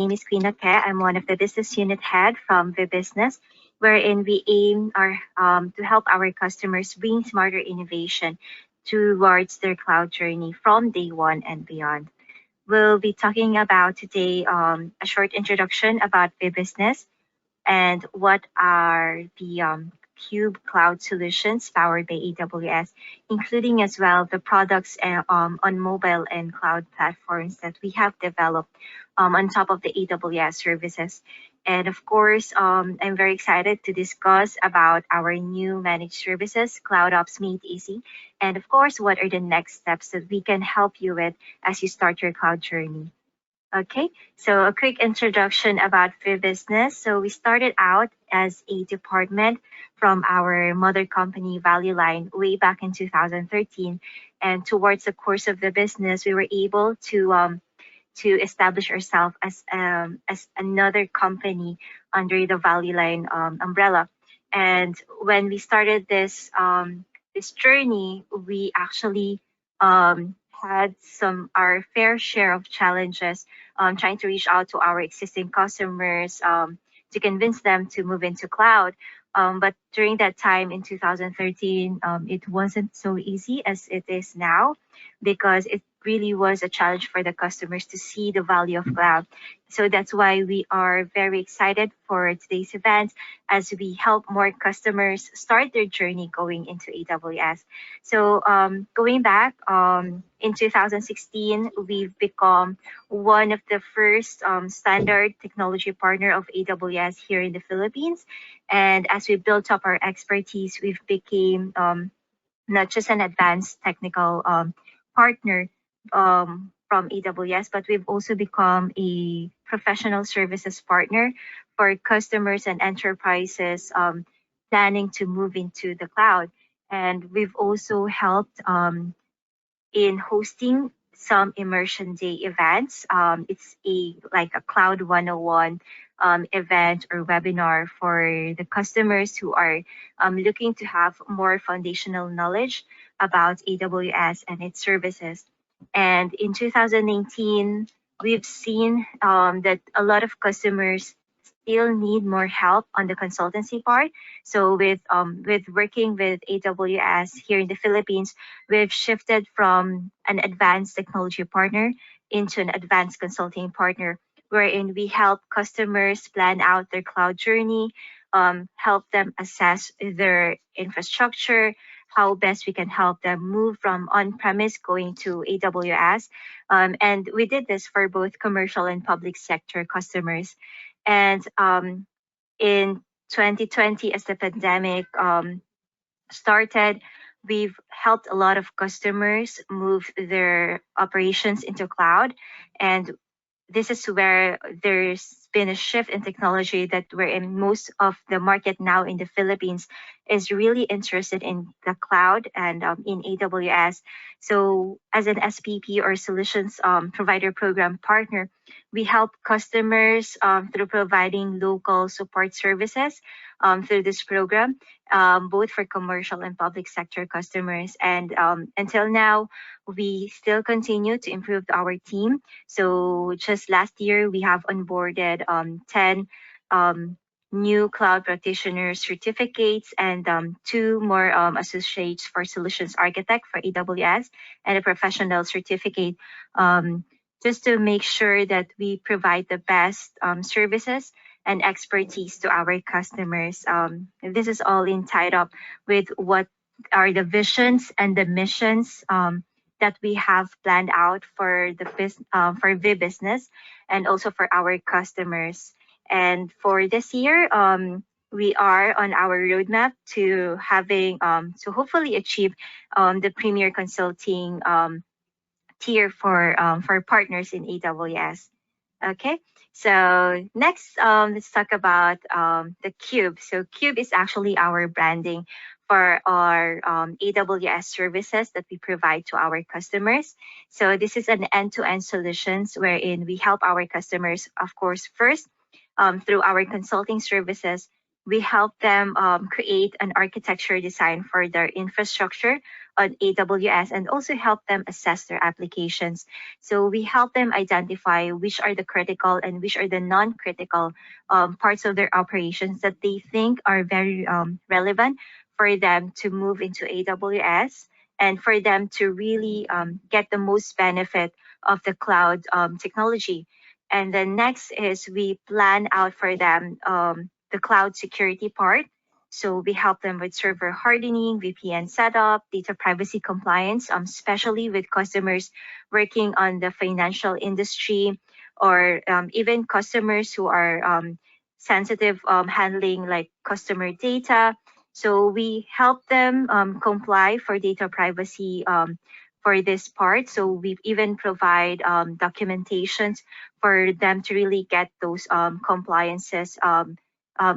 name is Queen Ke. I'm one of the business unit head from VBusiness, wherein we aim to help our customers bring smarter innovation towards their cloud journey from day one and beyond. We'll be talking about today a short introduction about VBusiness and what are the Cube Cloud solutions powered by AWS, including as well the products on mobile and cloud platforms that we have developed on top of the AWS services. And of course, I'm very excited to discuss about our new managed services, CloudOps Made Easy, and of course, what are the next steps that we can help you with as you start your cloud journey. Okay, so a quick introduction about VBusiness. So we started out as a department from our mother company Value Line way back in 2013, and towards the course of the business, we were able to establish ourselves as another company under the Value Line umbrella. And when we started this journey, we actually had our fair share of challenges trying to reach out to our existing customers to convince them to move into cloud. But during that time in 2013, it wasn't so easy as it is now because it really was a challenge for the customers to see the value of cloud. So that's why we are very excited for today's event as we help more customers start their journey going into AWS. So going back in 2016, we've become one of the first standard technology partner of AWS here in the Philippines. And as we built up our expertise, we've became not just an advanced technical partner from AWS, but we've also become a professional services partner for customers and enterprises planning to move into the cloud. And we've also helped in hosting some immersion day events. It's like a Cloud 101 event or webinar for the customers who are looking to have more foundational knowledge about AWS and its services. And in 2019, we've seen that a lot of customers still need more help on the consultancy part. So with working with AWS here in the Philippines, we've shifted from an advanced technology partner into an advanced consulting partner, wherein we help customers plan out their cloud journey, help them assess their infrastructure, how best we can help them move from on-premise going to AWS. And we did this for both commercial and public sector customers. And in 2020, as the pandemic started, we've helped a lot of customers move their operations into cloud. And this is where there's been a shift in technology that we're in. Most of the market now in the Philippines is really interested in the cloud and in AWS. So as an SPP or solutions provider program partner, we help customers through providing local support services through this program, both for commercial and public sector customers. And until now, we still continue to improve our team. So just last year, we have onboarded 10 new cloud practitioner certificates and 2 more associates for solutions architect for AWS and a professional certificate, just to make sure that we provide the best services and expertise to our customers. This is all tied up with what are the visions and the missions that we have planned out for for VBusiness and also for our customers. And for this year, we are on our roadmap to having to hopefully achieve the premier consulting tier for partners in AWS. Okay, so next, let's talk about the Cube. So Cube is actually our branding for our AWS services that we provide to our customers. So this is an end-to-end solutions wherein we help our customers, of course, first through our consulting services, we help them create an architecture design for their infrastructure on AWS and also help them assess their applications. So we help them identify which are the critical and which are the non-critical parts of their operations that they think are very relevant for them to move into AWS and for them to really get the most benefit of the cloud technology. And then next is we plan out for them the cloud security part. So we help them with server hardening, VPN setup, data privacy compliance, especially with customers working on the financial industry or even customers who are sensitive handling like customer data. So we help them comply for data privacy for this part. So we even provide documentations for them to really get those compliances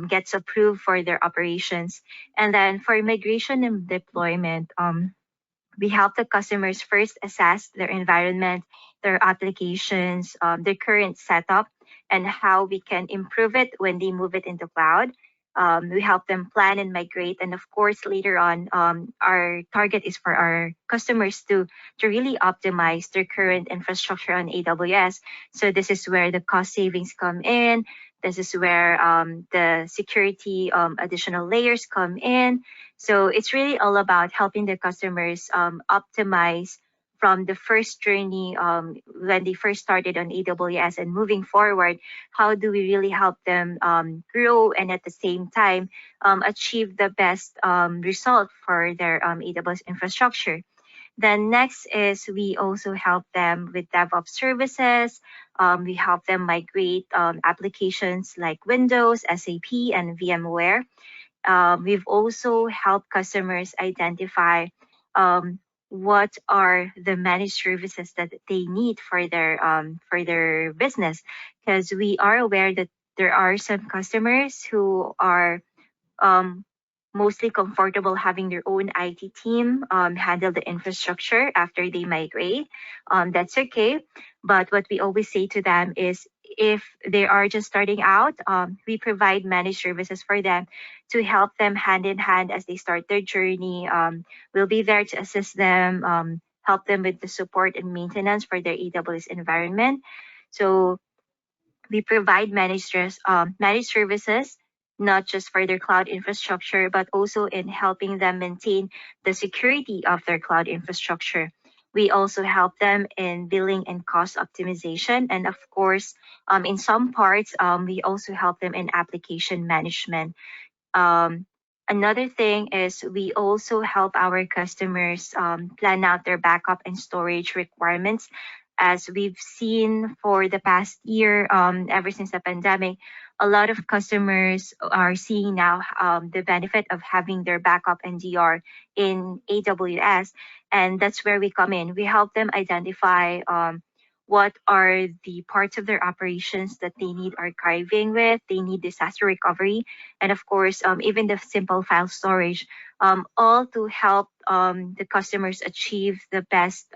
gets approved for their operations. And then for migration and deployment, we help the customers first assess their environment, their applications, their current setup, and how we can improve it when they move it into cloud. We help them plan and migrate, and of course, later on, our target is for our customers to really optimize their current infrastructure on AWS. So this is where the cost savings come in. This is where the security additional layers come in. So it's really all about helping the customers optimize from the first journey when they first started on AWS and moving forward. How do we really help them grow and at the same time achieve the best result for their AWS infrastructure? Then next is we also help them with DevOps services. We help them migrate applications like Windows, SAP, and VMware. We've also helped customers identify what are the managed services that they need for their business, because we are aware that there are some customers who are um, mostly comfortable having their own IT team handle the infrastructure after they migrate. That's okay. But what we always say to them is if they are just starting out, we provide managed services for them to help them hand in hand as they start their journey. We'll be there to assist them, help them with the support and maintenance for their AWS environment. So we provide managed services, not just for their cloud infrastructure, but also in helping them maintain the security of their cloud infrastructure. We also help them in billing and cost optimization. And of course, in some parts, we also help them in application management. Um, Another thing is we also help our customers plan out their backup and storage requirements. As we've seen for the past year, ever since the pandemic, a lot of customers are seeing now the benefit of having their backup and DR in AWS. And that's where we come in. We help them identify what are the parts of their operations that they need archiving with, they need disaster recovery, and of course, even the simple file storage, all to help the customers achieve the best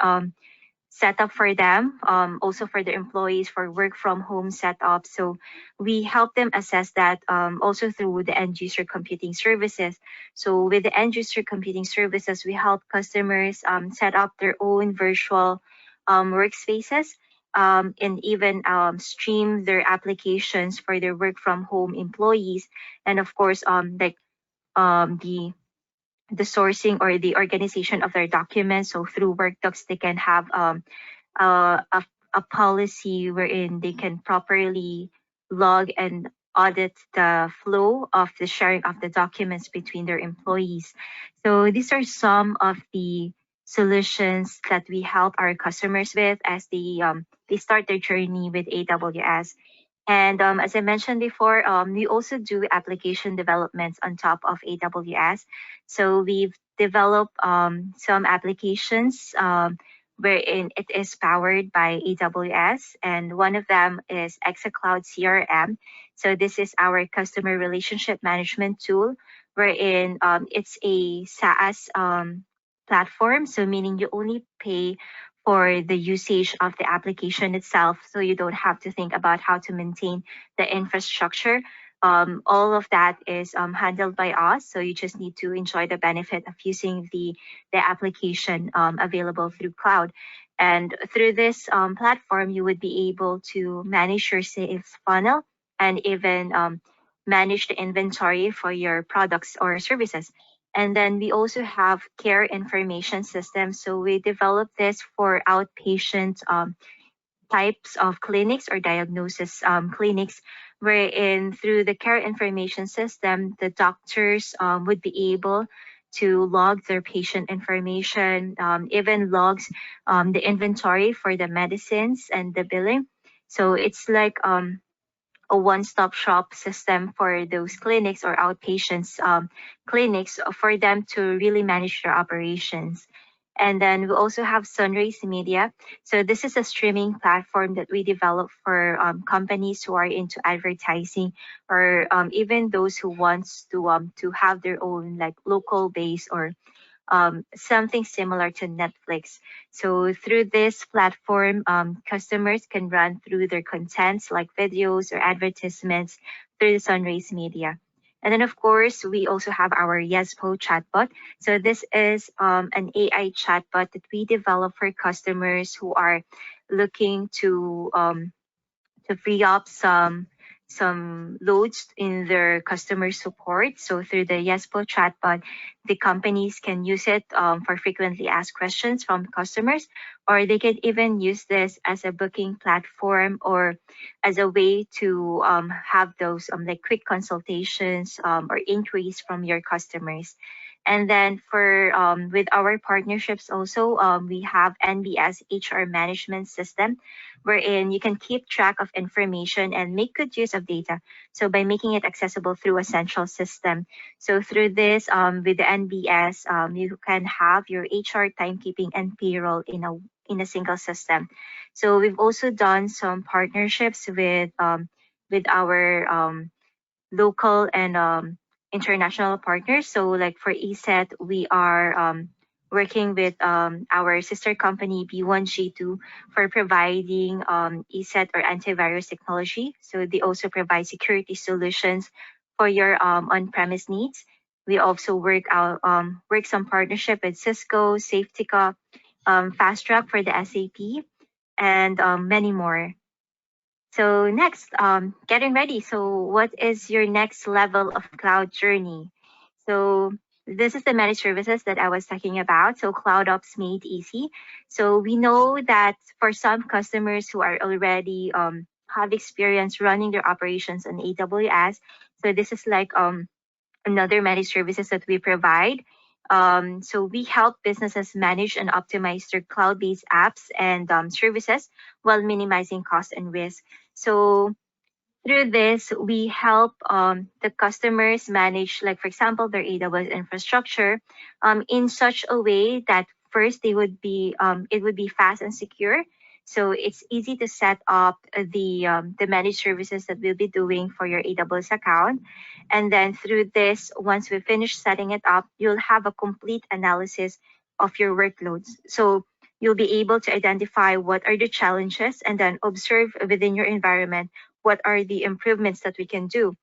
setup for them, also for the employees for work from home setup. So we help them assess that also through the end user computing services. So with the end user computing services, we help customers set up their own virtual workspaces and even stream their applications for their work from home employees. And of course, the sourcing or the organization of their documents. So through workdocs, they can have a policy wherein they can properly log and audit the flow of the sharing of the documents between their employees. So these are some of the solutions that we help our customers with as they start their journey with AWS. And as I mentioned before, we also do application developments on top of AWS. So we've developed some applications wherein it is powered by AWS, and one of them is ExaCloud CRM. So this is our customer relationship management tool, wherein it's a SaaS platform. So meaning you only pay for the usage of the application itself, so you don't have to think about how to maintain the infrastructure. All of that is handled by us. So you just need to enjoy the benefit of using the application available through cloud. And through this platform, you would be able to manage your sales funnel and even manage the inventory for your products or services. And then we also have care information systems. So we developed this for outpatient types of clinics or diagnosis clinics, wherein through the care information system, the doctors would be able to log their patient information, even logs the inventory for the medicines and the billing. So it's like a one-stop shop system for those clinics or outpatients clinics for them to really manage their operations. And then we also have Sunrise Media. So this is a streaming platform that we develop for companies who are into advertising, or even those who wants to have their own like local base or something similar to Netflix. So through this platform, customers can run through their contents like videos or advertisements through the Sunrise Media. And then, of course, we also have our YesPo chatbot. So this is an AI chatbot that we develop for customers who are looking to free up some loads in their customer support. So through the YesPo chatbot, the companies can use it for frequently asked questions from customers, or they can even use this as a booking platform or as a way to have those like quick consultations or inquiries from your customers. And then for with our partnerships also, we have NBS HR management system, wherein you can keep track of information and make good use of data. So by making it accessible through a central system. So through this, with the NBS, you can have your HR timekeeping and payroll in a single system. So we've also done some partnerships with our local and international partners. So like for ESET, we are working with our sister company B1G2 for providing ESET or antivirus technology. So they also provide security solutions for your on-premise needs. We also work some partnership with Cisco, Safetica, Fast Track for the SAP, and many more. So next, getting ready. So what is your next level of cloud journey? So this is the managed services that I was talking about. So Cloud Ops Made Easy. So we know that for some customers who are already have experience running their operations on AWS, so this is like another managed services that we provide. So we help businesses manage and optimize their cloud-based apps and services while minimizing cost and risk. So through this, we help the customers manage, like for example, their AWS infrastructure in such a way that first it would be fast and secure. So it's easy to set up the managed services that we'll be doing for your AWS account. And then through this, once we finish setting it up, you'll have a complete analysis of your workloads. So you'll be able to identify what are the challenges and then observe within your environment what are the improvements that we can do.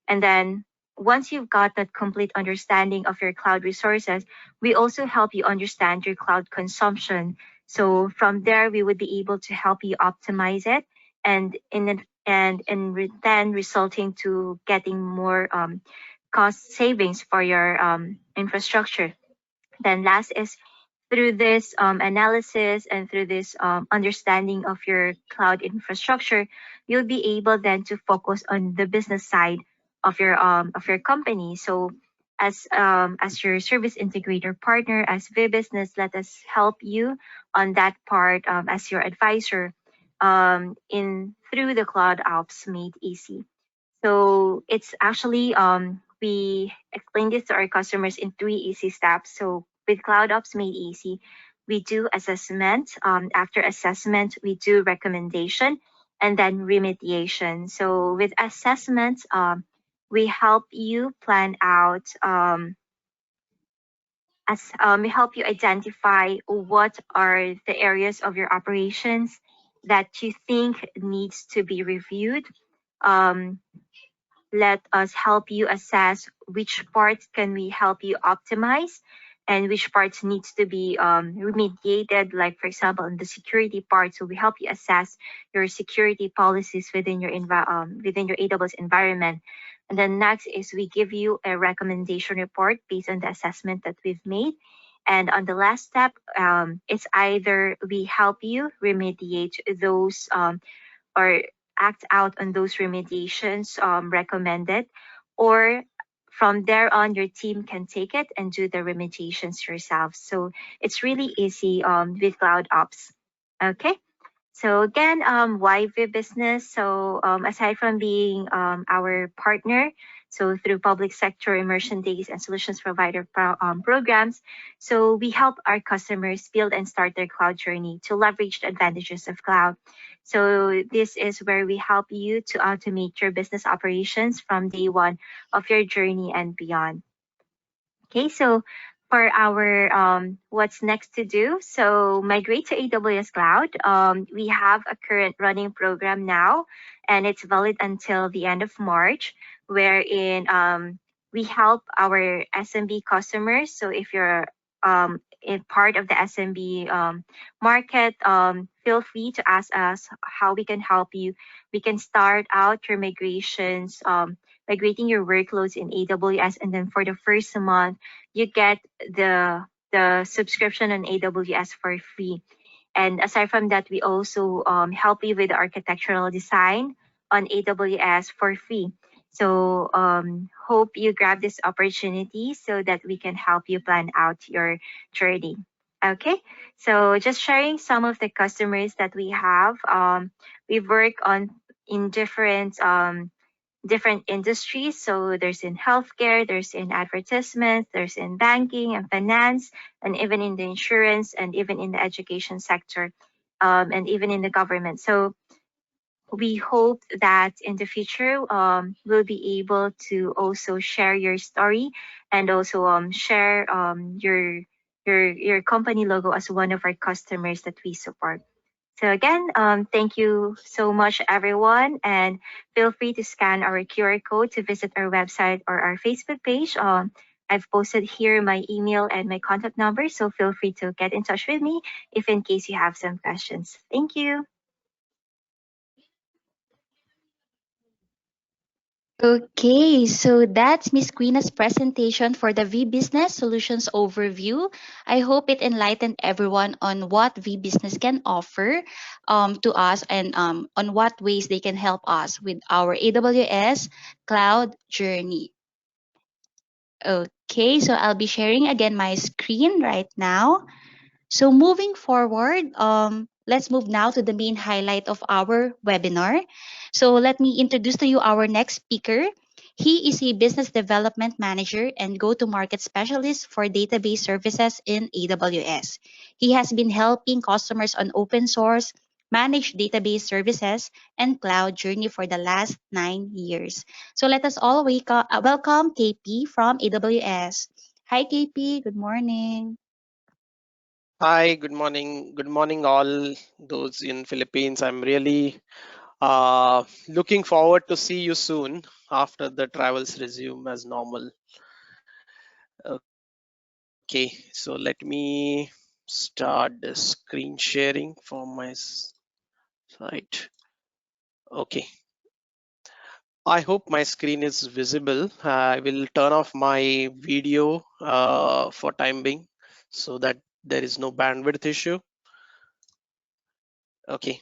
And then once you've got that complete understanding of your cloud resources, we also help you understand your cloud consumption. So from there, we would be able to help you optimize it, and then resulting to getting more cost savings for your infrastructure. Then last is through this analysis and through this understanding of your cloud infrastructure, you'll be able then to focus on the business side of your company. So as your service integrator partner, as VBusiness, let us help you on that part as your advisor in through the Cloud Ops Made Easy. So it's actually we explain this to our customers in 3 easy steps. So with Cloud Ops Made Easy, we do assessment. After assessment, we do recommendation and then remediation. So with assessment, we help you plan out we help you identify what are the areas of your operations that you think needs to be reviewed. Um, let us help you assess which parts can we help you optimize and which parts needs to be remediated, like for example in the security part. So we help you assess your security policies within your within your AWS environment. And then next is we give you a recommendation report based on the assessment that we've made. And on the last step, it's either we help you remediate those or act out on those remediations recommended, or from there on, your team can take it and do the remediations yourself. So it's really easy with Cloud Ops. Okay. So again, why VBusiness? So aside from being our partner, so through public sector immersion days and solutions provider programs, so we help our customers build and start their cloud journey to leverage the advantages of cloud. So this is where we help you to automate your business operations from day one of your journey and beyond. Okay, so for our what's next to do, so migrate to AWS Cloud. We have a current running program now, and it's valid until the end of March, wherein we help our SMB customers. So if you're in part of the SMB market, feel free to ask us how we can help you. We can start out your migrations, migrating your workloads in AWS, and then for the first month, you get the subscription on AWS for free. And aside from that, we also help you with the architectural design on AWS for free. So hope you grab this opportunity so that we can help you plan out your journey. Okay, so just sharing some of the customers that we have. We work on in different industries. So there's in healthcare, there's in advertisements, there's in banking and finance, and even in the insurance, and even in the education sector, and even in the government. So we hope that in the future, we'll be able to also share your story and also share your company logo as one of our customers that we support. So again, thank you so much, everyone, and feel free to scan our QR code to visit our website or our Facebook page. I've posted here my email and my contact number, so feel free to get in touch with me if in case you have some questions. Thank you. Okay, so that's Miss Queena's presentation for the VBusiness Solutions Overview. I hope it enlightened everyone on what VBusiness can offer to us and on what ways they can help us with our AWS cloud journey. Okay, so I'll be sharing again my screen right now. So moving forward, let's move now to the main highlight of our webinar. So let me introduce to you our next speaker. He is a business development manager and go-to-market specialist for database services in AWS. He has been helping customers on open source, managed database services, and cloud journey for the last 9 years. So let us all welcome KP from AWS. Hi KP, good morning. Hi, good morning. Good morning, all those in Philippines. I'm really looking forward to see you soon after the travels resume as normal. Okay, so let me start the screen sharing for my site. Okay. I hope my screen is visible. I will turn off my video for time being so that there is no bandwidth issue. Okay.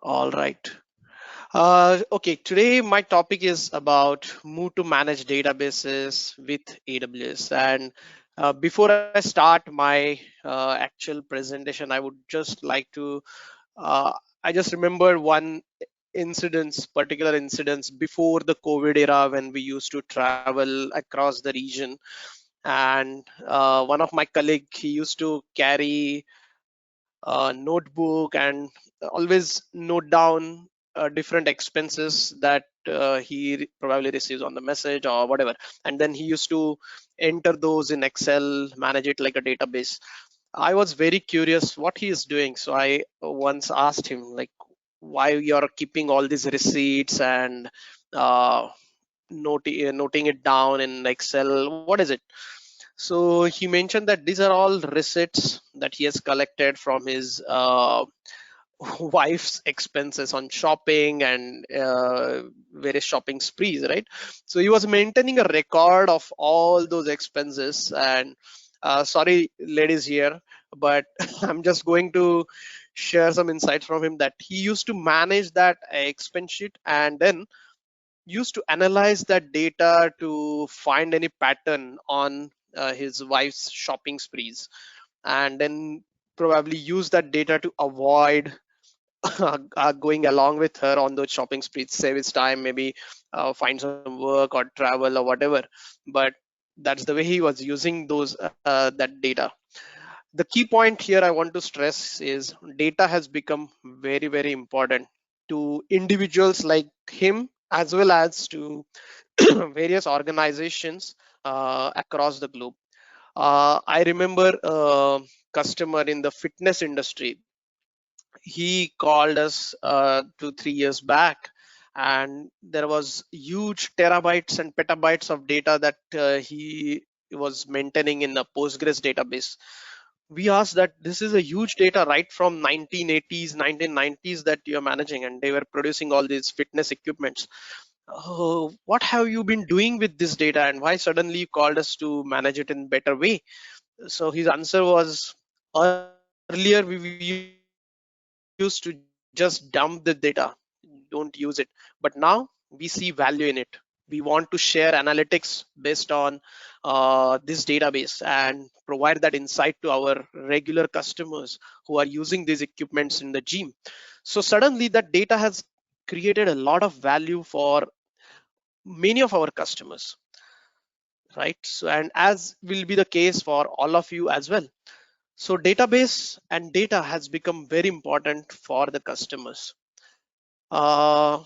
All right. Okay, today my topic is about move to manage databases with AWS. And before I start my actual presentation, I would just like to, I just remember one particular incidents before the COVID era when we used to travel across the region. And one of my colleague, he used to carry notebook and always note down different expenses that he probably receives on the message or whatever, and then he used to enter those in Excel, manage it like a database. I was very curious what he is doing, so I once asked him, like, why you're keeping all these receipts and noting it down in Excel. What is it? So he mentioned that these are all receipts that he has collected from his wife's expenses on shopping and various shopping sprees, right? So he was maintaining a record of all those expenses. And sorry ladies here, but I'm just going to share some insights from him that he used to manage that expense sheet and then used to analyze that data to find any pattern on his wife's shopping sprees, and then probably use that data to avoid going along with her on those shopping sprees, save his time, maybe find some work or travel or whatever. But that's the way he was using those that data. The key point here I want to stress is data has become very, very important to individuals like him as well as to various organizations across the globe. I remember a customer in the fitness industry. He called us 2 3 years back, and there was huge terabytes and petabytes of data that he was maintaining in a Postgres database. We asked that this is a huge data right from 1980s 1990s that you're managing, and they were producing all these fitness equipments. What have you been doing with this data, and why suddenly you called us to manage it in better way? So his answer was, earlier we used to just dump the data, don't use it, but now we see value in it. We want to share analytics based on this database and provide that insight to our regular customers who are using these equipments in the gym. So suddenly that data has created a lot of value for many of our customers, right? So, and as will be the case for all of you as well. So database and data has become very important for the customers. uh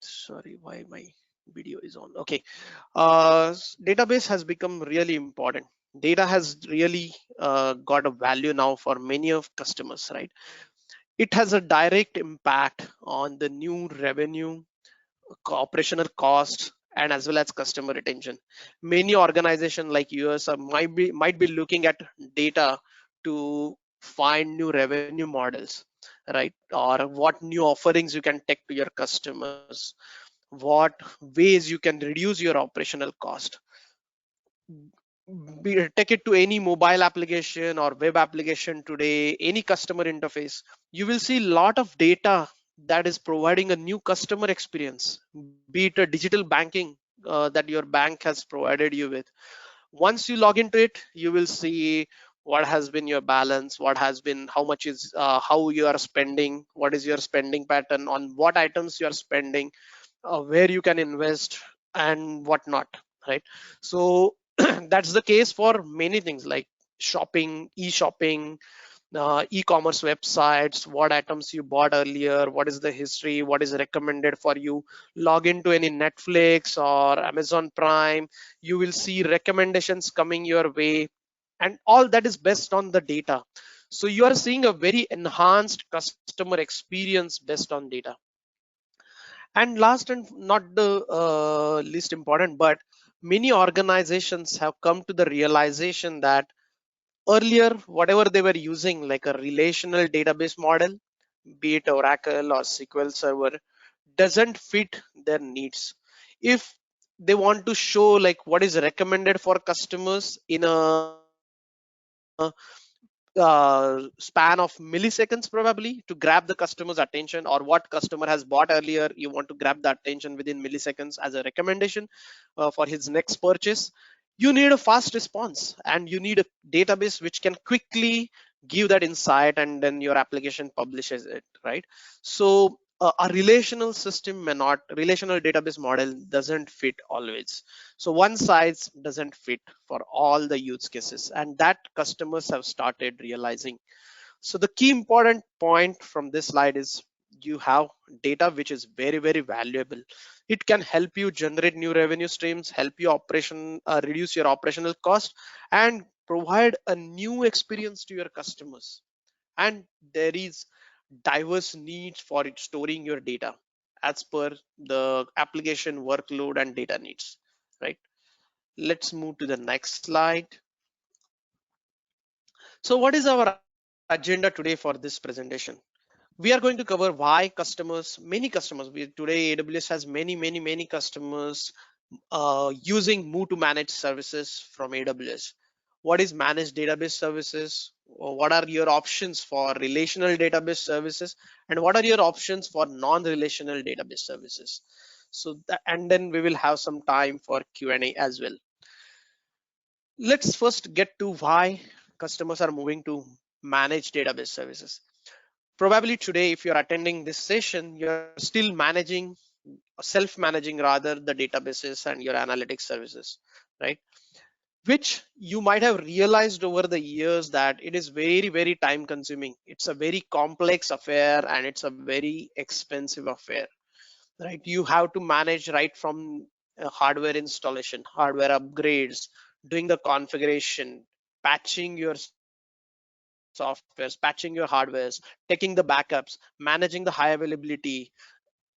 Sorry, why my video is on? Okay. Database has become really important. Data has really got a value now for many of customers, right? It has a direct impact on the new revenue, operational costs, and as well as customer retention. Many organizations like yours might be looking at data to find new revenue models, right? Or what new offerings you can take to your customers, what ways you can reduce your operational cost. Take it to any mobile application or web application today, any customer interface, you will see a lot of data that is providing a new customer experience, be it a digital banking that your bank has provided you with. Once you log into it, you will see what has been your balance, what has been, how much is, how you are spending, what is your spending pattern, on what items you are spending, where you can invest and whatnot, right? So that's the case for many things like shopping, e-shopping, e-commerce websites, what items you bought earlier, what is the history, what is recommended for you. Log into any Netflix or Amazon Prime, you will see recommendations coming your way, and all that is based on the data. So you are seeing a very enhanced customer experience based on data. And last and not the least important, but many organizations have come to the realization that earlier, whatever they were using, like a relational database model, be it Oracle or SQL Server, doesn't fit their needs. If they want to show like what is recommended for customers in a span of milliseconds, probably to grab the customer's attention, or what customer has bought earlier, you want to grab the attention within milliseconds as a recommendation for his next purchase, you need a fast response and you need a database which can quickly give that insight, and then your application publishes it, right? So a relational system may not, relational database model doesn't fit always. So one size doesn't fit for all the use cases, and that customers have started realizing. So the key important point from this slide is you have data which is very, very valuable. It can help you generate new revenue streams, help you reduce your operational cost, and provide a new experience to your customers. And there is diverse needs for it storing your data. as per the application workload and data needs, right? Let's move to the next slide. So what is our agenda today for this presentation? We are going to cover why customers, many customers, today AWS has many customers using move to manage services from AWS. What is managed database services? What are your options for relational database services? And what are your options for non-relational database services? So that, and then we will have some time for Q&A as well. Let's first get to why customers are moving to managed database services. Probably today, if you're attending this session, you're still managing, self-managing rather, the databases and your analytics services, right? Which you might have realized over the years that it is very time consuming. It's a very complex affair and it's a very expensive affair, right? You have to manage right from hardware installation, hardware upgrades, doing the configuration, patching your softwares, patching your hardwares, taking the backups, managing the high availability,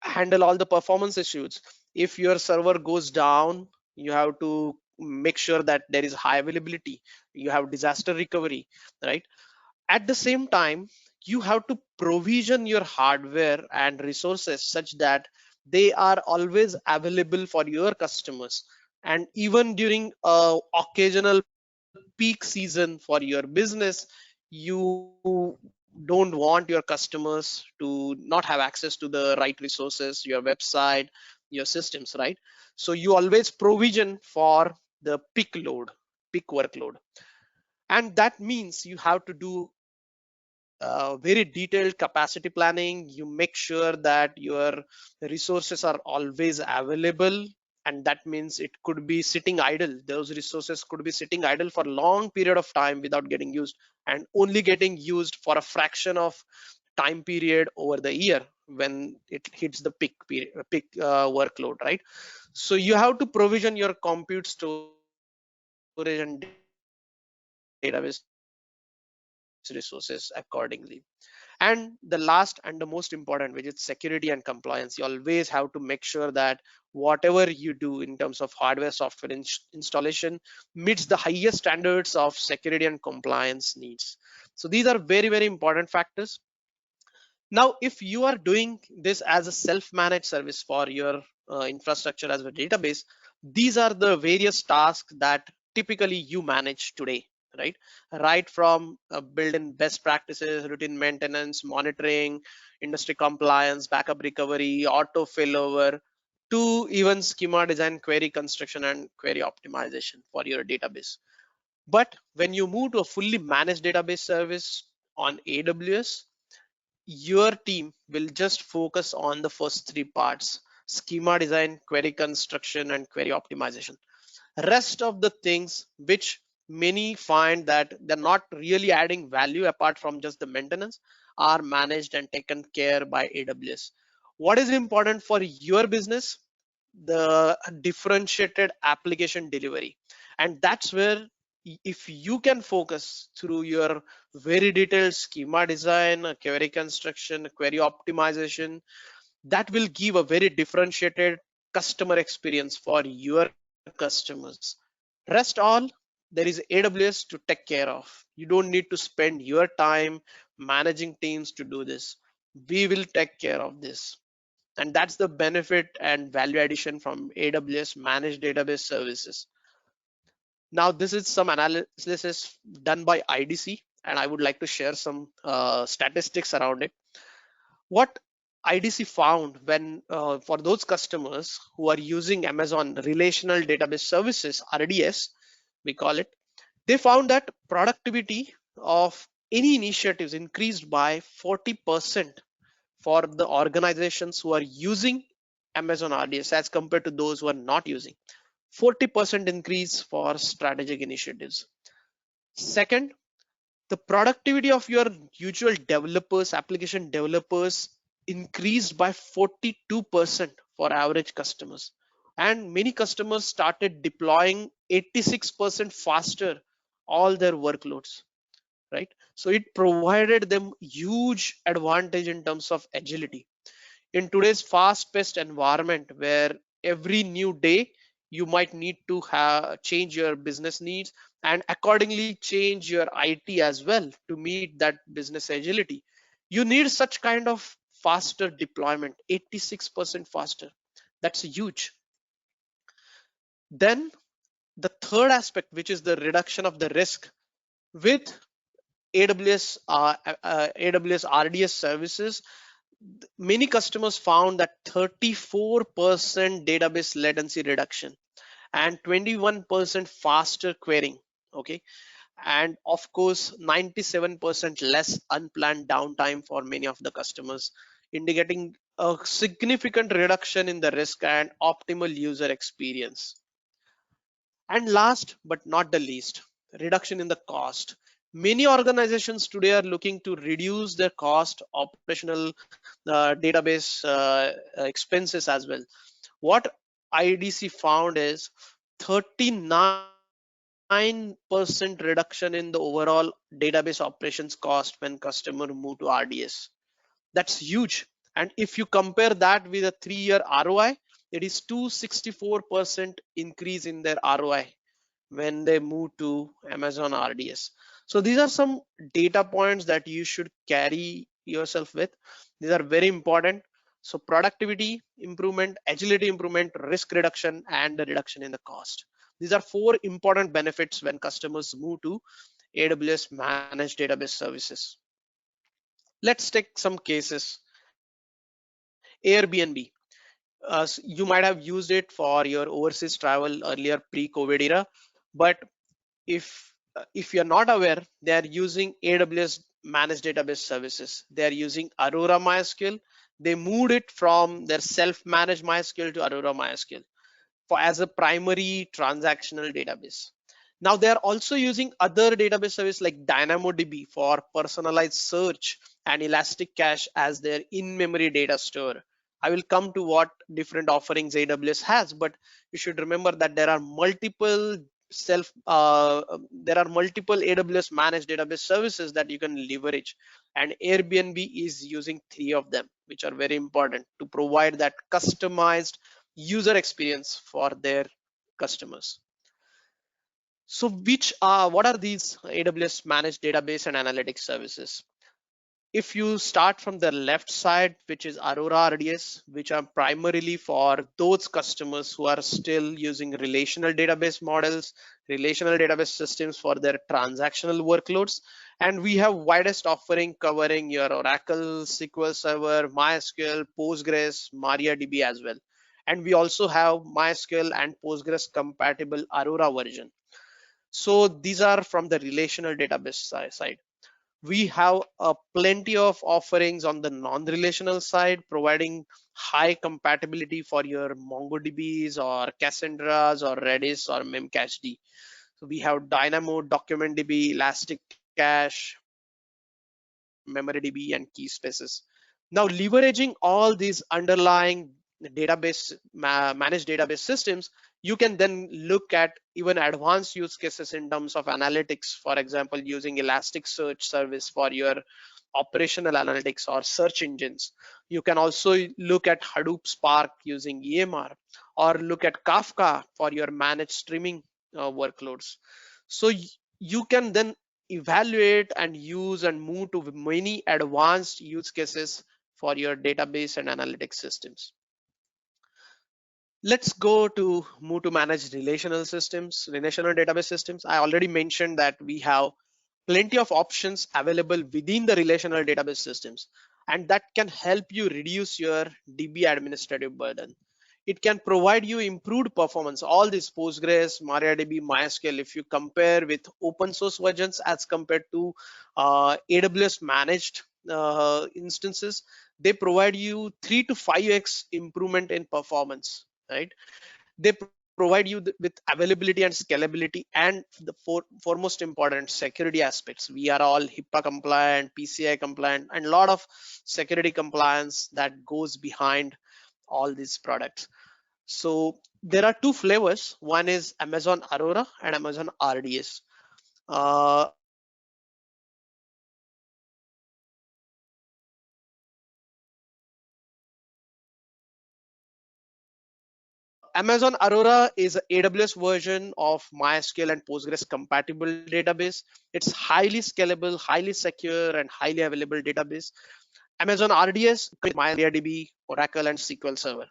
handle all the performance issues. If your server goes down, you have to make sure that there is high availability, you have disaster recovery, right? At the same time, you have to provision your hardware and resources such that they are always available for your customers. And even during occasional peak season for your business, you don't want your customers to not have access to the right resources, your website, your systems, right? So you always provision for the peak load, peak workload. And that means you have to do very detailed capacity planning. You make sure that your resources are always available, and that means it could be sitting idle. Those resources could be sitting idle for a long period of time without getting used, and only getting used for a fraction of time period over the year when it hits the peak period, peak workload, right? So you have to provision your compute, storage and database resources accordingly. And the last and the most important, which is security and compliance. You always have to make sure that whatever you do in terms of hardware software installation meets the highest standards of security and compliance needs. So these are very important factors. Now if you are doing this as a self-managed service for your infrastructure as a database, these are the various tasks that typically you manage today, right? Right from build in best practices, routine maintenance, monitoring, industry compliance, backup recovery, auto failover, to even schema design, query construction, and query optimization for your database. But when you move to a fully managed database service on AWS, your team will just focus on the first three parts: schema design, query construction, and query optimization. Rest of the things, which many find that they're not really adding value apart from just the maintenance, are managed and taken care by AWS. What is important for your business? The differentiated application delivery. And that's where, if you can focus through your very detailed schema design, query construction, query optimization, that will give a very differentiated customer experience for your customers. Rest all, there is AWS to take care of. You don't need to spend your time managing teams to do this. We will take care of this. And that's the benefit and value addition from AWS managed database services. Now this is some analysis done by IDC, and I would like to share some statistics around it. What IDC found when for those customers who are using Amazon Relational Database Services, RDS, we call it, they found that productivity of any initiatives increased by 40% for the organizations who are using Amazon RDS as compared to those who are not using. 40% increase for strategic initiatives. Second, the productivity of your usual developers, application developers, increased by 42% for average customers. And many customers started deploying 86% faster all their workloads, right? So it provided them huge advantage in terms of agility. In today's fast-paced environment where every new day you might need to change your business needs and accordingly change your IT as well to meet that business agility, you need such kind of faster deployment, 86% faster. That's huge. Then the third aspect, which is the reduction of the risk with AWS RDS services, many customers found that 34% database latency reduction and 21% faster querying. Okay, and of course 97% less unplanned downtime for many of the customers, indicating a significant reduction in the risk and optimal user experience. And last but not the least, reduction in the cost. Many organizations today are looking to reduce their cost, operational database expenses as well. What IDC found is 39% reduction in the overall database operations cost when customer move to RDS. That's huge. And if you compare that with a 3-year ROI, it is 264% increase in their ROI when they move to Amazon RDS. So these are some data points that you should carry yourself with. These are very important. So productivity improvement, agility improvement, risk reduction, and the reduction in the cost. These are 4 important benefits when customers move to AWS managed database services. Let's take some cases. Airbnb. You might have used it for your overseas travel earlier pre-COVID era, but if you're not aware, they are using AWS managed database services. They are using Aurora MySQL. They moved it from their self-managed MySQL to Aurora MySQL for as a primary transactional database. Now they are also using other database services like DynamoDB for personalized search and Elastic Cache as their in-memory data store. I will come to what different offerings AWS has, but you should remember that there are multiple AWS managed database services that you can leverage, and Airbnb is using 3 of them, which are very important to provide that customized user experience for their customers. So what are these AWS managed database and analytics services? If you start from the left side, which is Aurora RDS, which are primarily for those customers who are still using relational database models, relational database systems for their transactional workloads. And we have widest offering covering your Oracle, SQL Server, MySQL, Postgres, MariaDB as well. And we also have MySQL and Postgres compatible Aurora version. So these are from the relational database side. We have plenty of offerings on the non-relational side, providing high compatibility for your MongoDBs or Cassandras or Redis or Memcached. So we have Dynamo, DocumentDB, Elastic Cache, MemoryDB, and key spaces. Now leveraging all these underlying database managed database systems, you can then look at even advanced use cases in terms of analytics. For example, using Elasticsearch service for your operational analytics or search engines. You can also look at Hadoop Spark using EMR, or look at Kafka for your managed streaming workloads. So you can then evaluate and use and move to many advanced use cases for your database and analytics systems. Let's go to move to manage relational systems, relational database systems. I already mentioned that we have plenty of options available within the relational database systems, and that can help you reduce your DB administrative burden. It can provide you improved performance. All these Postgres, MariaDB, MySQL, if you compare with open source versions as compared to AWS managed instances, they provide you 3 to 5x improvement in performance, right? They provide you with availability and scalability, and the foremost important security aspects. We are all HIPAA compliant, PCI compliant, and a lot of security compliance that goes behind all these products. So there are 2 flavors. One is Amazon Aurora and Amazon RDS. Amazon Aurora is an AWS version of MySQL and Postgres compatible database. It's highly scalable, highly secure, and highly available database. Amazon RDS, MemoryDB, Oracle, and SQL Server.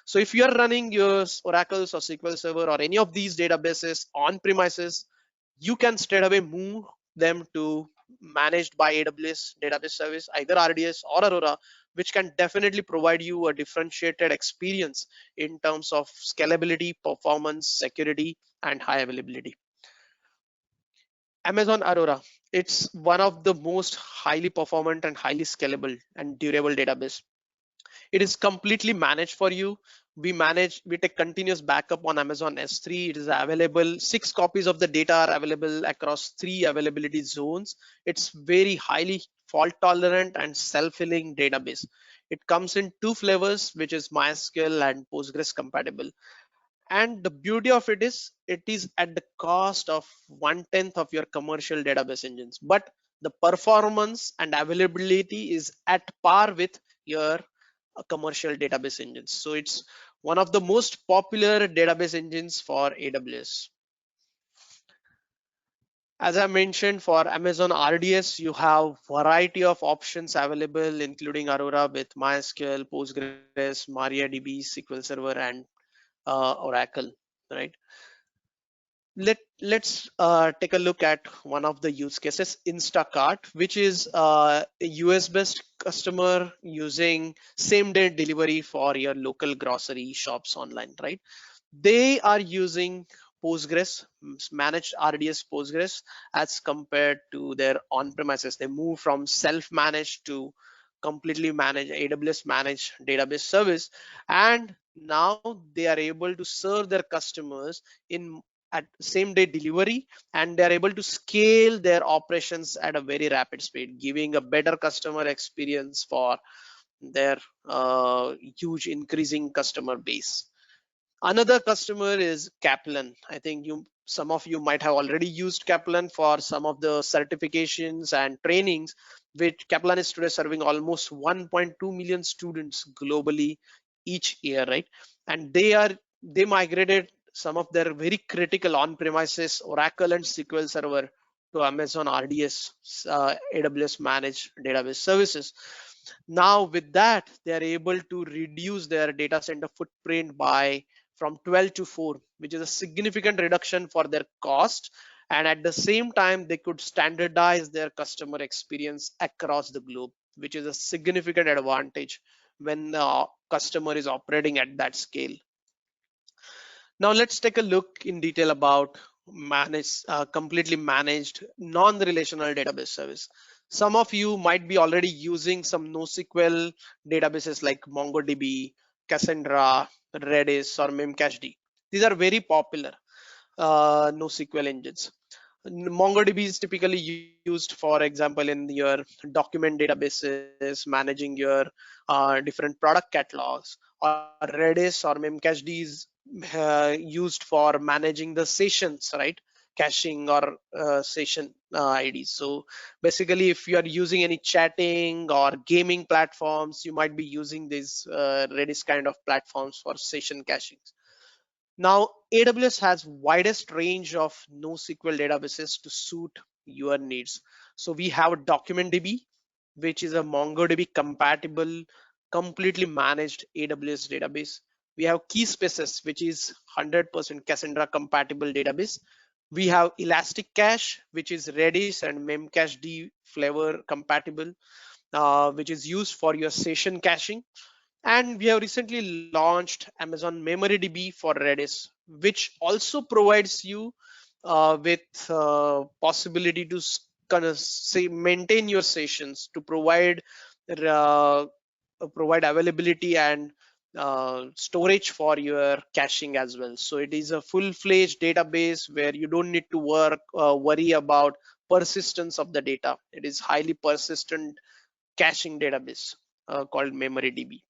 So if you're running your Oracles or SQL Server or any of these databases on premises, you can straight away move them to managed by AWS database service, either RDS or Aurora, which can definitely provide you a differentiated experience in terms of scalability, performance, security, and high availability. Amazon Aurora, it's one of the most highly performant and highly scalable and durable database. It is completely managed for you. We take continuous backup on Amazon S3. It is available. 6 copies of the data are available across 3 availability zones. It's very highly fault tolerant and self-healing database. It comes in 2 flavors, which is MySQL and Postgres compatible. And the beauty of it is at the cost of 1/10 of your commercial database engines, but the performance and availability is at par with your commercial database engines. So it's one of the most popular database engines for AWS. As I mentioned, for Amazon RDS, you have variety of options available, including Aurora with MySQL, Postgres, MariaDB, SQL Server, and Oracle, right? Let's take a look at one of the use cases, Instacart, which is a US based customer using same day delivery for your local grocery shops online, right? They are using Postgres, managed RDS Postgres, as compared to their on-premises. They move from self-managed to completely managed AWS managed database service, and now they are able to serve their customers in at same day delivery, and they are able to scale their operations at a very rapid speed, giving a better customer experience for their huge increasing customer base. Another customer is Kaplan. I think some of you might have already used Kaplan for some of the certifications and trainings, which Kaplan is today serving almost 1.2 million students globally each year, right? And they migrated some of their very critical on-premises Oracle and SQL Server to Amazon RDS, AWS managed database services. Now with that, they are able to reduce their data center footprint by from 12 to 4, which is a significant reduction for their cost. And at the same time, they could standardize their customer experience across the globe, which is a significant advantage when the customer is operating at that scale. Now let's take a look in detail about completely managed non-relational database service. Some of you might be already using some NoSQL databases like MongoDB, Cassandra, Redis, or Memcached. These are very popular NoSQL engines. MongoDB is typically used, for example, in your document databases, managing your different product catalogs, or Redis or Memcached is used for managing the sessions, right? Caching or session IDs. So basically, if you are using any chatting or gaming platforms, you might be using these Redis kind of platforms for session caching. Now, AWS has widest range of NoSQL databases to suit your needs. So we have DocumentDB, which is a MongoDB compatible, completely managed AWS database. We have Keyspaces, which is 100% Cassandra compatible database. We have Elastic Cache, which is Redis and Memcached flavor compatible, which is used for your session caching. And we have recently launched Amazon MemoryDB for Redis, which also provides you with possibility to kind of say maintain your sessions, to provide availability and storage for your caching as well. So it is a full-fledged database where you don't need to worry about persistence of the data. It is highly persistent caching database called MemoryDB.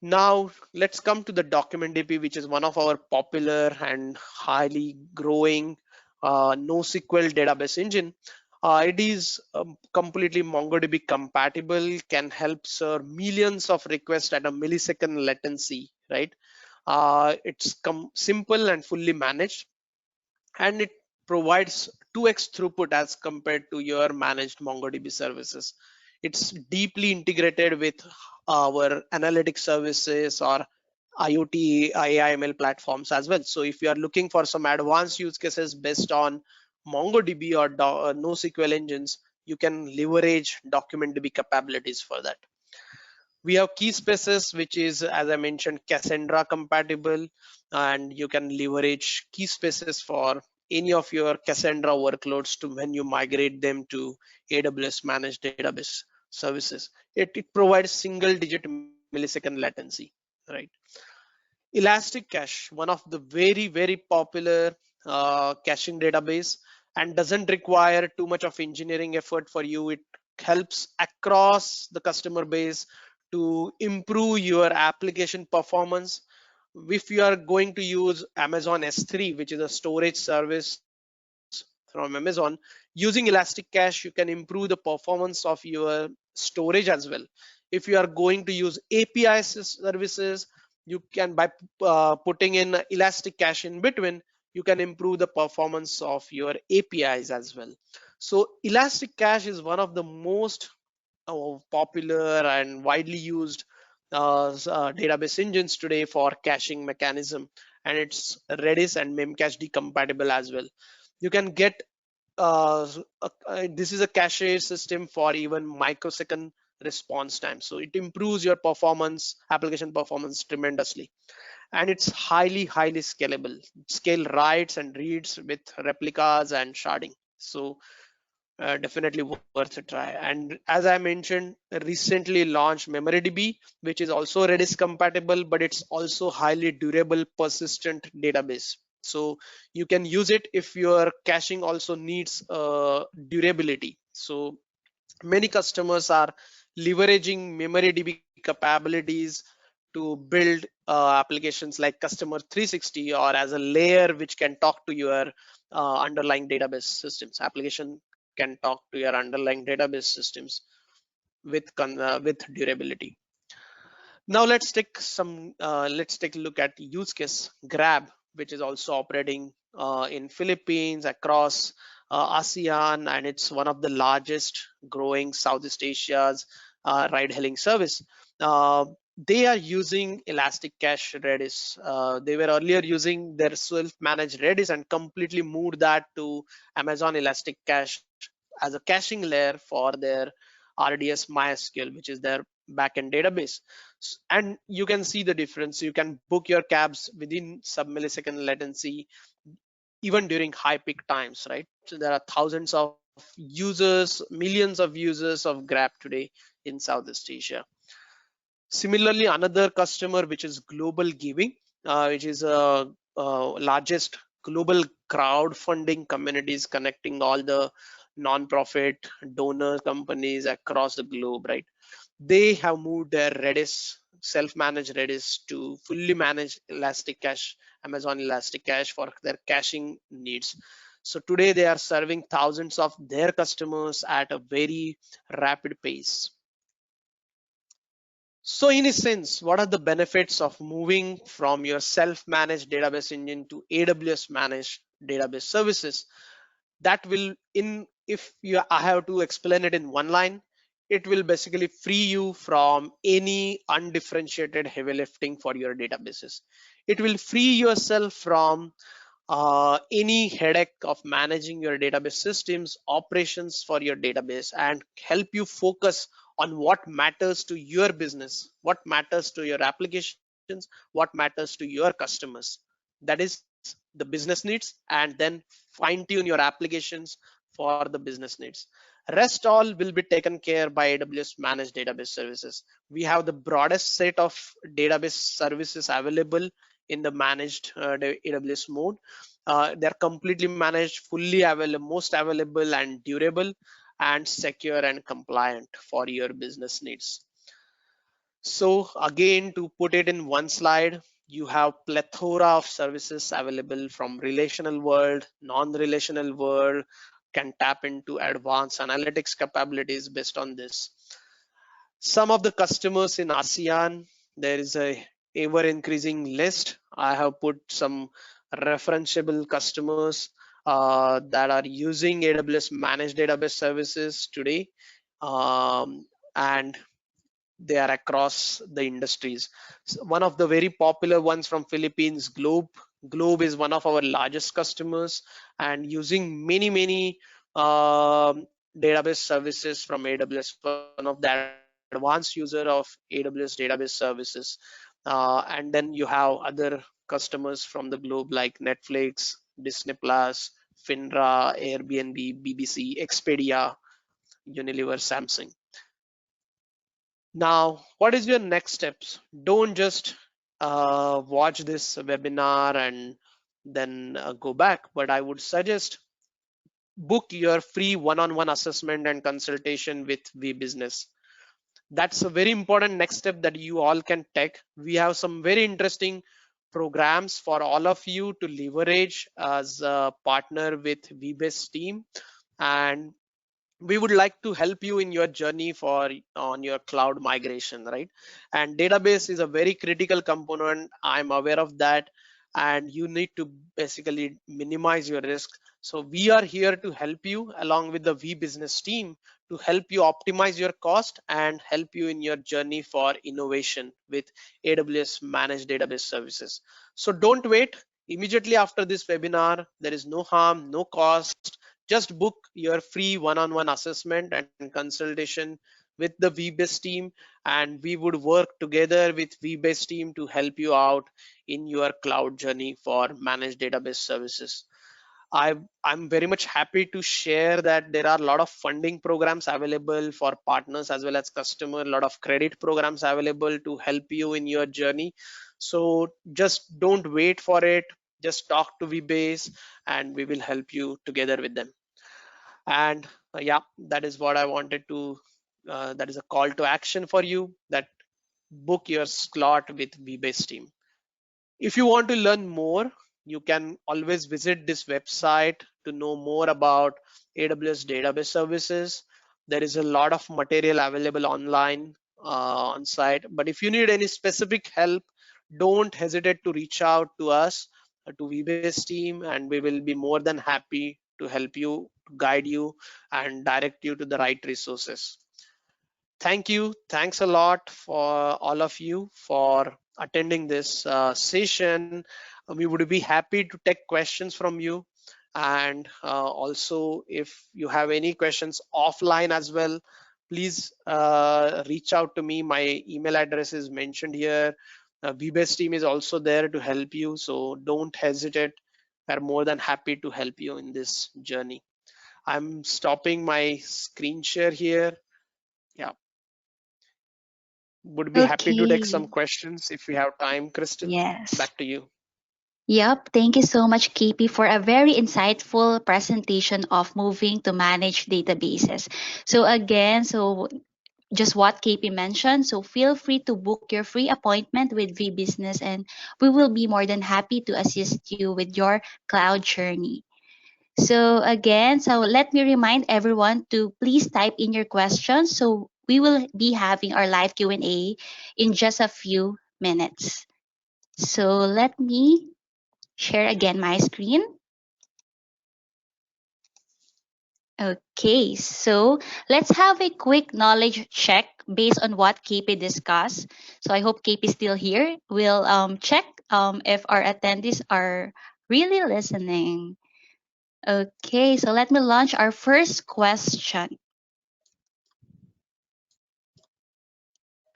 Now let's come to the DocumentDB, which is one of our popular and highly growing NoSQL database engine. It is completely MongoDB compatible, can help serve millions of requests at a millisecond latency, right? It's simple and fully managed, and it provides 2x throughput as compared to your managed MongoDB services. It's deeply integrated with our analytics services or IoT, AI/ML platforms as well. So if you are looking for some advanced use cases based on MongoDB or NoSQL engines, you can leverage DocumentDB capabilities for that. We have key spaces, which is, as I mentioned, Cassandra compatible, and you can leverage key spaces for any of your Cassandra workloads to when you migrate them to AWS managed database services. It provides single digit millisecond latency, right? Elastic Cache, one of the very popular caching database, and doesn't require too much of engineering effort for you. It helps across the customer base to improve your application performance. If you are going to use Amazon S3, which is a storage service from Amazon, using Elastic Cache, you can improve the performance of your storage as well. If you are going to use API services, you can, by putting in Elastic Cache in between, you can improve the performance of your APIs as well. So Elastic Cache is one of the most popular and widely used database engines today for caching mechanism, and it's Redis and Memcached compatible as well. You can get this is a cache system for even microsecond response time, so it improves your performance, application performance tremendously, and it's highly scalable. Scale writes and reads with replicas and sharding. So definitely worth a try. And as I mentioned, recently launched MemoryDB, which is also Redis compatible, but it's also highly durable, persistent database. So you can use it if your caching also needs durability. So many customers are leveraging MemoryDB capabilities to build applications like Customer 360, or as a layer which can talk to your underlying database systems. Application can talk to your underlying database systems with durability. Now let's take a look at use case Grab, which is also operating in Philippines, across ASEAN, and it's one of the largest growing Southeast Asia's ride-hailing service. They are using Elastic Cache Redis. They were earlier using their self-managed Redis and completely moved that to Amazon Elastic Cache as a caching layer for their RDS MySQL, which is their backend database. And you can see the difference. You can book your cabs within sub-millisecond latency, even during high peak times, right? So there are thousands of users, millions of users of Grab today in Southeast Asia. Similarly, another customer, which is Global Giving, which is a largest global crowdfunding communities connecting all the non-profit donor companies across the globe, right? They have moved their Redis, self-managed Redis, to fully managed Elastic Cache, Amazon Elastic Cache, for their caching needs. So today they are serving thousands of their customers at a very rapid pace. So in a sense, what are the benefits of moving from your self-managed database engine to AWS managed database services? That will, if I have to explain it in one line, it will basically free you from any undifferentiated heavy lifting for your databases. It will free yourself from any headache of managing your database systems, operations for your database, and help you focus on what matters to your business, what matters to your applications, what matters to your customers. That is the business needs, and then fine tune your applications for the business needs. Rest all will be taken care by AWS managed database services. We have the broadest set of database services available in the managed AWS mode. They're completely managed, fully available, most available and durable, and secure and compliant for your business needs. So again, to put it in one slide, you have plethora of services available from relational world, non-relational world, can tap into advanced analytics capabilities based on this. Some of the customers in ASEAN, there is a ever increasing list. I have put some referenceable customers that are using AWS managed database services today, and they are across the industries. So one of the very popular ones from Philippines, Globe is one of our largest customers and using many database services from AWS, one of the advanced user of AWS database services. And then you have other customers from the globe like Netflix, Disney Plus, Finra, Airbnb, BBC, Expedia, Unilever, Samsung. Now, what is your next steps? Don't just watch this webinar and then go back, but I would suggest book your free one-on-one assessment and consultation with VBusiness. That's a very important next step that you all can take. We have some very interesting programs for all of you to leverage as a partner with VBase team, and we would like to help you in your journey for on your cloud migration, right? And database is a very critical component, I'm aware of that, and you need to basically minimize your risk. So we are here to help you along with the VBusiness team to help you optimize your cost and help you in your journey for innovation with AWS managed database services. So don't wait. Immediately after this webinar, there is no harm, no cost. Just book your free one-on-one assessment and consultation with the VBase team, and we would work together with VBase team to help you out in your cloud journey for managed database services. I'm very much happy to share that there are a lot of funding programs available for partners as well as customer, a lot of credit programs available to help you in your journey. So just don't wait for it. Just talk to VBase and we will help you together with them. And yeah, that is what I wanted to, that is a call to action for you, that book your slot with VBase team. If you want to learn more, you can always visit this website to know more about AWS database services. There is a lot of material available online on site, but if you need any specific help, don't hesitate to reach out to us, to VBase team, and we will be more than happy to help you, guide you, and direct you to the right resources. Thank you. Thanks a lot for all of you for attending this session. We would be happy to take questions from you. And also, if you have any questions offline as well, please reach out to me. My email address is mentioned here. VBase team is also there to help you. So don't hesitate. We're more than happy to help you in this journey. I'm stopping my screen share here. Yeah. Would be happy to take some Okay. questions if we have time. Crystal, Yes. back to you. Yep. Thank you so much, KP, for a very insightful presentation of moving to manage databases. So again, just what KP mentioned. So feel free to book your free appointment with VBusiness, and we will be more than happy to assist you with your cloud journey. So again, let me remind everyone to please type in your questions. So we will be having our live Q&A in just a few minutes. So let me share again my screen. Okay, so let's have a quick knowledge check based on what KP discussed. So I hope KP is still here. We'll check if our attendees are really listening. Okay, so let me launch our first question.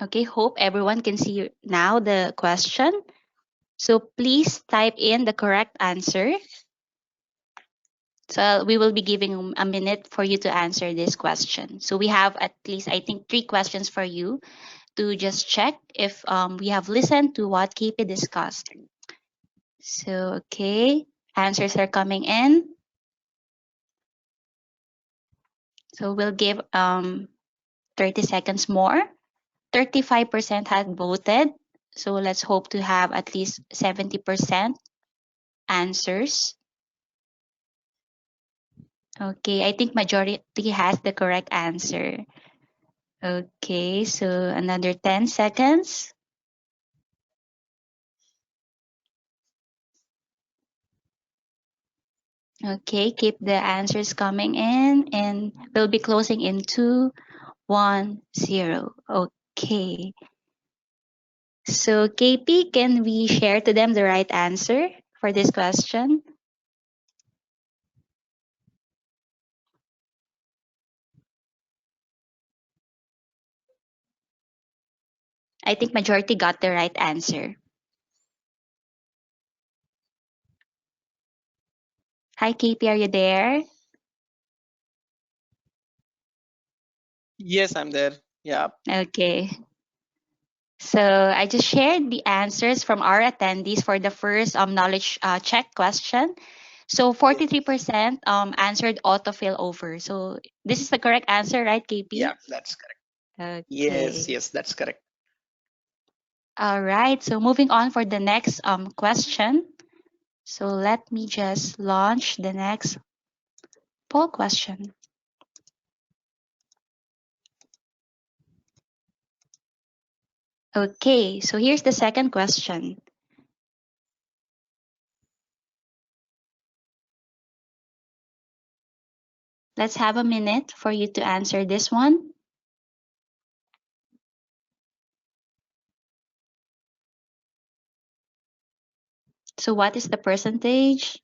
Okay, hope everyone can see now the question. So please type in the correct answer. So we will be giving a minute for you to answer this question. So we have at least, I think, 3 questions for you to just check if we have listened to what KP discussed. So, okay, answers are coming in. So we'll give 30 seconds more. 35% had voted. So let's hope to have at least 70% answers. Okay, I think majority has the correct answer. Okay, so another 10 seconds. Okay, keep the answers coming in, and we'll be closing in 2, 1, 0. Okay. So KP, can we share to them the right answer for this question? I think majority got the right answer. Hi KP, are you there? Yes, I'm there. Yeah. Okay. So I just shared the answers from our attendees for the first knowledge check question. So 43% answered autofill over. So this is the correct answer, right, KP? Yeah, that's correct. Yes, Okay. yes, that's correct. All right. So moving on for the next question. So let me just launch the next poll question. Okay. So here's the second question. Let's have a minute for you to answer this one. So what is the percentage?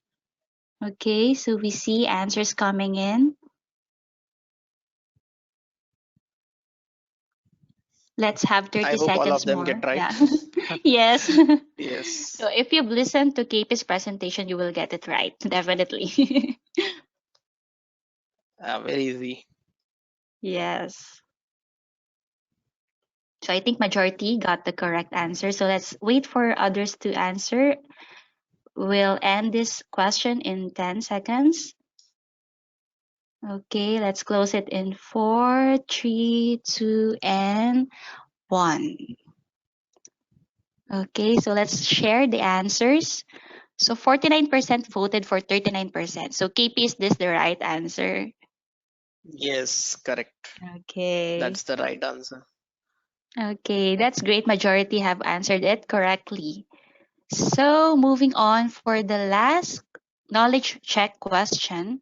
Okay, so we see answers coming in. Let's have I 30 hope all of seconds them more. get right. Yeah. Yes. So Yes. if you've listened to KP's presentation, you will get it right, definitely. Very easy. Yes. So I think majority got the correct answer. So let's wait for others to answer. We'll end this question in 10 seconds. Okay, let's close it in 4, 3, 2, and 1. Okay, so let's share the answers. So 49% voted for 39%. So KP, is this the right answer? Yes, correct. Okay. That's the right answer. Okay, that's great. Majority have answered it correctly. So moving on for the last knowledge check question.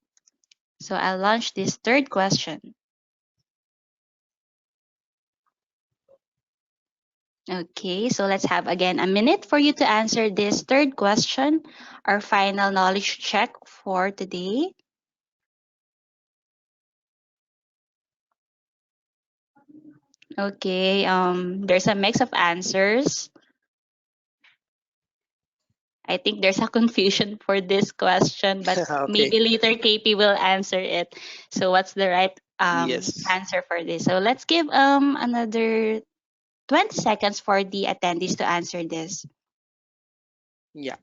So I'll launch this third question. Okay, so let's have again a minute for you to answer this third question, our final knowledge check for today. Okay, there's a mix of answers. I think there's a confusion for this question, but Okay. maybe later KP will answer it. So what's the right Yes. answer for this? So let's give another 20 seconds for the attendees to answer this. Yeah.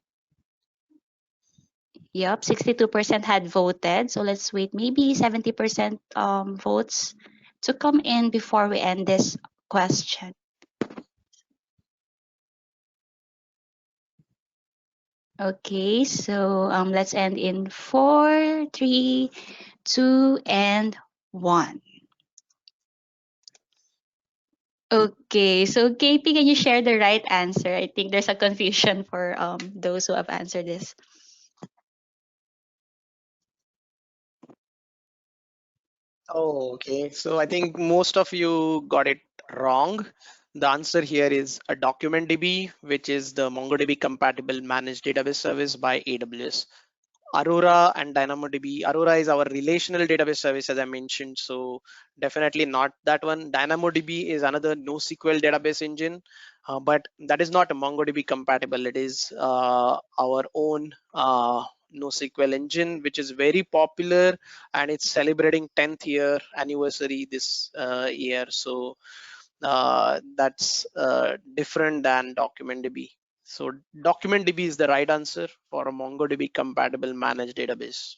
Yep, 62% had voted. So let's wait maybe 70% votes to come in before we end this question. Okay, so let's end in 4, 3, 2, and 1. Okay, so KP, can you share the right answer? I think there's a confusion for those who have answered this. Oh, okay. So I think most of you got it wrong. The answer here is a document DB, which is the MongoDB compatible managed database service by AWS. Aurora and DynamoDB. Aurora is our relational database service, as I mentioned. So definitely not that one. DynamoDB is another NoSQL database engine, but that is not MongoDB compatible. It is our own NoSQL engine, which is very popular, and it's celebrating 10th year anniversary this year. So that's different than DocumentDB. So DocumentDB is the right answer for a MongoDB compatible managed database.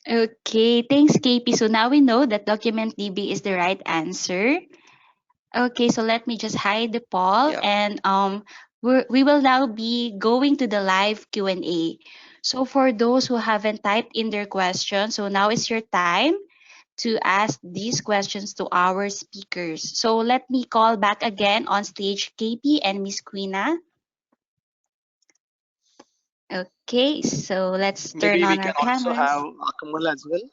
Okay, thanks KP. So now we know that document DB is the right answer. Okay, so let me just hide the poll, Yeah. and we will now be going to the live Q&A. So for those who haven't typed in their questions, so now is your time to ask these questions to our speakers. So let me call back again on stage KP and Miss Quina. Okay, so let's turn Maybe we on can our also cameras. have Akmal as well.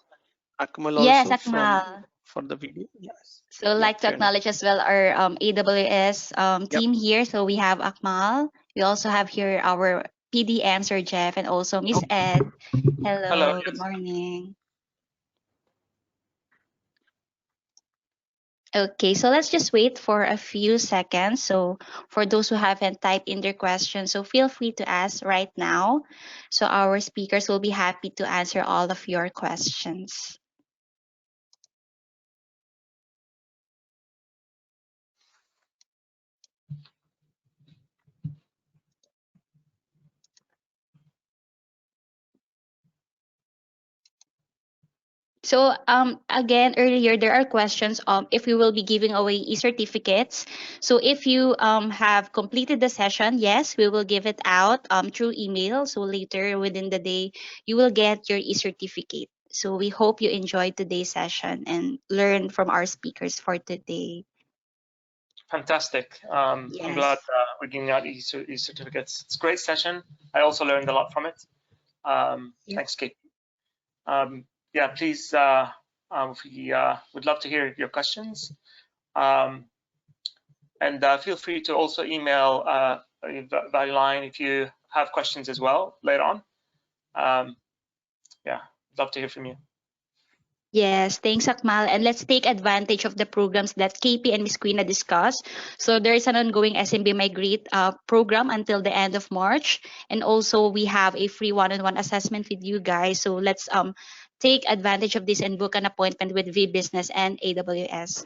Akmal Yes, also Akmal. for the video. Yes. So Yeah, like to turn on. acknowledge as well our AWS Yep. team here. So we have Akmal. We also have here our PDM, Sir Jeff, and also Miss Ed. Hello. Hello, good Yes. morning. Okay, so let's just wait for a few seconds. So for those who haven't typed in their questions, so feel free to ask right now. So our speakers will be happy to answer all of your questions. So again earlier there are questions if we will be giving away e-certificates. So if you have completed the session, yes, we will give it out through email. So later within the day you will get your e-certificate. So we hope you enjoyed today's session and learn from our speakers for today. Fantastic. I'm Yes. glad we're giving out e-certificates. It's a great session. I also learned a lot from it. Thanks, Kate. Yeah, please, we would love to hear your questions. And feel free to also email by line if you have questions as well later on. Yeah, love to hear from you. Yes, thanks, Akmal. And let's take advantage of the programs that KP and Miss Queena discussed. So there is an ongoing SMB Migrate program until the end of March. And also we have a free one-on-one assessment with you guys. So let's take advantage of this and book an appointment with VBusiness and AWS.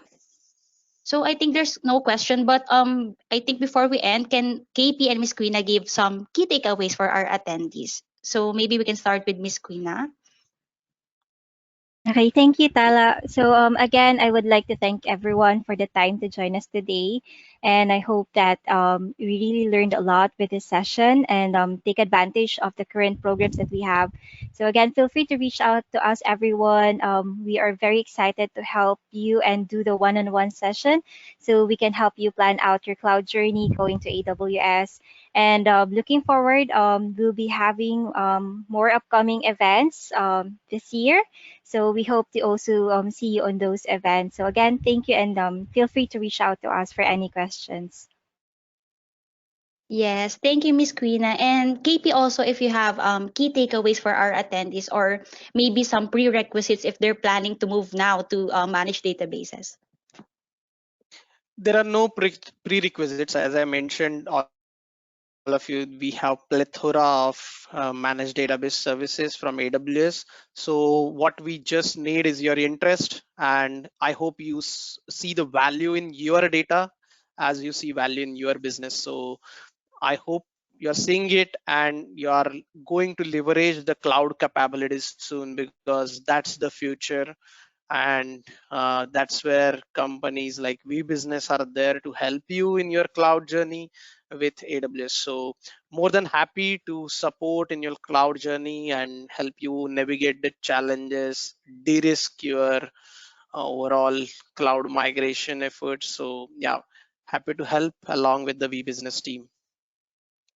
So I think there's no question, but I think before we end, can KP and Miss Queena give some key takeaways for our attendees? So maybe we can start with Miss Queena. Okay, thank you, Tala. So again, I would like to thank everyone for the time to join us today. And I hope that we really learned a lot with this session and take advantage of the current programs that we have. So again, feel free to reach out to us, everyone. We are very excited to help you and do the one-on-one session so we can help you plan out your cloud journey going to AWS. And looking forward, we'll be having more upcoming events this year. So we hope to also see you on those events. So again, thank you and feel free to reach out to us for any questions. Yes, thank you, Miss Queena. And KP also, if you have key takeaways for our attendees or maybe some prerequisites if they're planning to move now to manage databases. There are no prerequisites. As I mentioned, all of you, we have plethora of managed database services from AWS. So what we just need is your interest, and I hope you see the value in your data as you see value in your business. So I hope you're seeing it and you are going to leverage the cloud capabilities soon, because that's the future. And that's where companies like VBusiness are there to help you in your cloud journey with AWS. So more than happy to support in your cloud journey and help you navigate the challenges, de-risk your overall cloud migration efforts. So yeah, happy to help along with the VBusiness team.